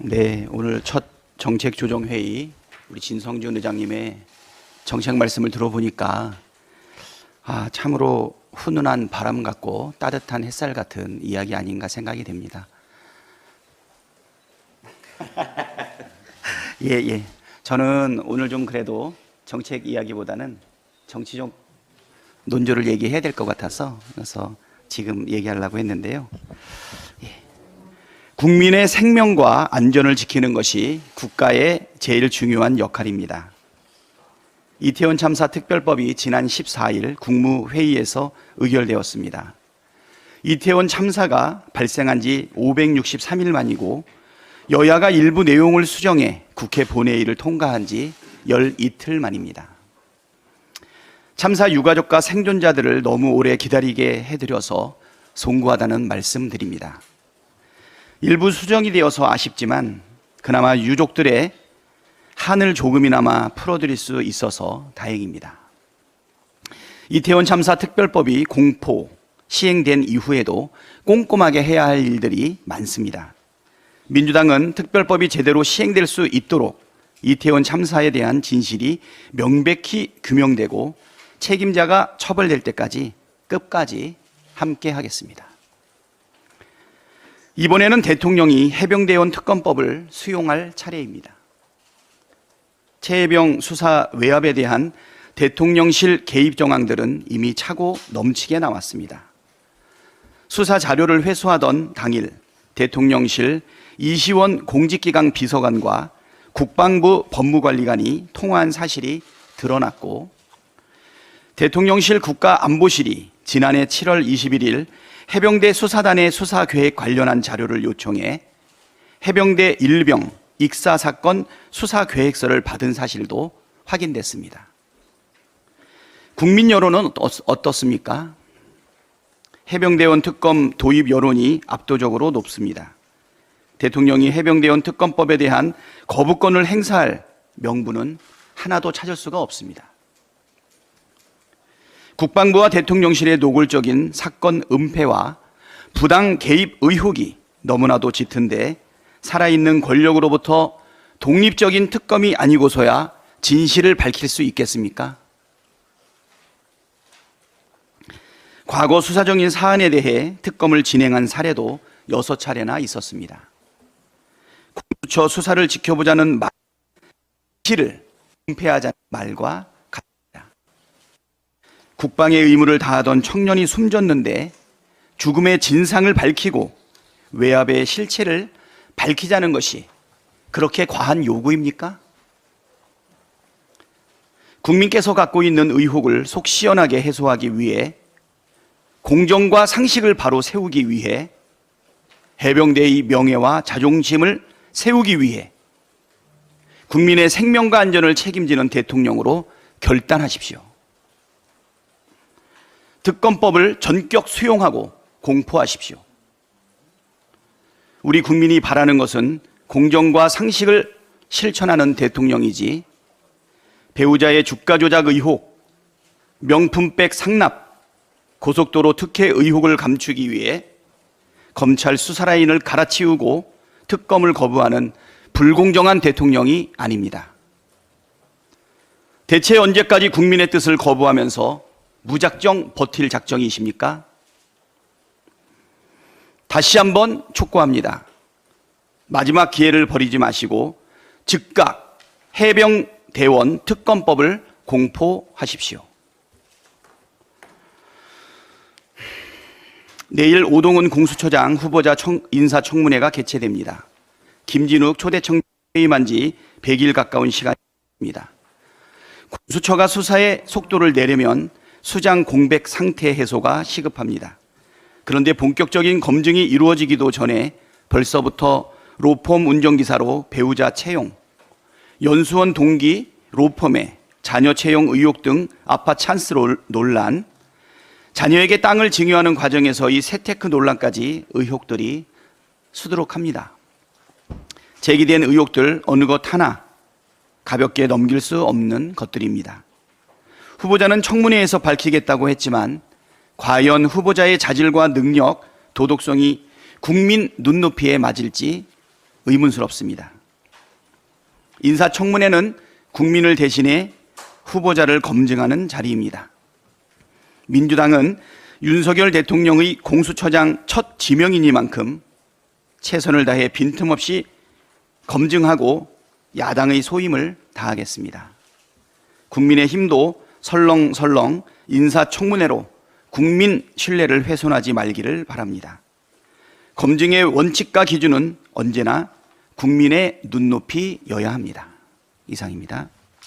네, 오늘 첫 정책조정회의 우리 진성준 의장님의 정책 말씀을 들어보니까 참으로 훈훈한 바람 같고 따뜻한 햇살 같은 이야기 아닌가 생각이 됩니다. 예. 저는 오늘 좀 그래도 정책 이야기보다는 정치적 논조를 얘기해야 될 것 같아서 그래서 지금 얘기하려고 했는데요. 국민의 생명과 안전을 지키는 것이 국가의 제일 중요한 역할입니다. 이태원 참사 특별법이 지난 14일 국무회의에서 의결되었습니다. 이태원 참사가 발생한 지 563일 만이고 여야가 일부 내용을 수정해 국회 본회의를 통과한 지 열 이틀 만입니다. 참사 유가족과 생존자들을 너무 오래 기다리게 해드려서 송구하다는 말씀드립니다. 일부 수정이 되어서 아쉽지만 그나마 유족들의 한을 조금이나마 풀어드릴 수 있어서 다행입니다. 이태원 참사 특별법이 공포, 시행된 이후에도 꼼꼼하게 해야 할 일들이 많습니다. 민주당은 특별법이 제대로 시행될 수 있도록 이태원 참사에 대한 진실이 명백히 규명되고 책임자가 처벌될 때까지 끝까지 함께 하겠습니다. 이번에는 대통령이 해병대원 특검법을 수용할 차례입니다. 최혜병 수사 외압에 대한 대통령실 개입 정황들은 이미 차고 넘치게 나왔습니다. 수사 자료를 회수하던 당일 대통령실 이시원 공직기강 비서관과 국방부 법무관리관이 통화한 사실이 드러났고 대통령실 국가안보실이 지난해 7월 21일 해병대 수사단의 수사 계획 관련한 자료를 요청해 해병대 일병 익사 사건 수사 계획서를 받은 사실도 확인됐습니다. 국민 여론은 어떻습니까? 해병대원 특검 도입 여론이 압도적으로 높습니다. 대통령이 해병대원 특검법에 대한 거부권을 행사할 명분은 하나도 찾을 수가 없습니다. 국방부와 대통령실의 노골적인 사건 은폐와 부당 개입 의혹이 너무나도 짙은데 살아있는 권력으로부터 독립적인 특검이 아니고서야 진실을 밝힐 수 있겠습니까? 과거 수사적인 사안에 대해 특검을 진행한 사례도 6차례나 있었습니다. 공수처 수사를 지켜보자는 말, 진실을 은폐하자는 말과 같습니다. 국방의 의무를 다하던 청년이 숨졌는데 죽음의 진상을 밝히고 외압의 실체를 밝히자는 것이 그렇게 과한 요구입니까? 국민께서 갖고 있는 의혹을 속 시원하게 해소하기 위해 공정과 상식을 바로 세우기 위해 해병대의 명예와 자존심을 세우기 위해 국민의 생명과 안전을 책임지는 대통령으로 결단하십시오. 특검법을 전격 수용하고 공포하십시오. 우리 국민이 바라는 것은 공정과 상식을 실천하는 대통령이지 배우자의 주가 조작 의혹, 명품백 상납, 고속도로 특혜 의혹을 감추기 위해 검찰 수사라인을 갈아치우고 특검을 거부하는 불공정한 대통령이 아닙니다. 대체 언제까지 국민의 뜻을 거부하면서 무작정 버틸 작정이십니까? 다시 한번 촉구합니다. 마지막 기회를 버리지 마시고 즉각 해병대원 특검법을 공포하십시오. 내일 오동훈 공수처장 후보자 인사청문회가 개최됩니다. 김진욱 초대청 회의만 지 100일 가까운 시간입니다. 공수처가 수사의 속도를 내려면 수장 공백 상태 해소가 시급합니다. 그런데 본격적인 검증이 이루어지기도 전에 벌써부터 로펌 운전기사로 배우자 채용, 연수원 동기 로펌의 자녀 채용 의혹 등 아파 찬스 논란, 자녀에게 땅을 증여하는 과정에서의 세테크 논란까지 의혹들이 수두룩합니다. 제기된 의혹들 어느 것 하나 가볍게 넘길 수 없는 것들입니다. 후보자는 청문회에서 밝히겠다고 했지만 과연 후보자의 자질과 능력, 도덕성이 국민 눈높이에 맞을지 의문스럽습니다. 인사청문회는 국민을 대신해 후보자를 검증하는 자리입니다. 민주당은 윤석열 대통령의 공수처장 첫 지명이니만큼 최선을 다해 빈틈없이 검증하고 야당의 소임을 다하겠습니다. 국민의힘도 설렁설렁 인사청문회로 국민 신뢰를 훼손하지 말기를 바랍니다. 검증의 원칙과 기준은 언제나 국민의 눈높이여야 합니다. 이상입니다.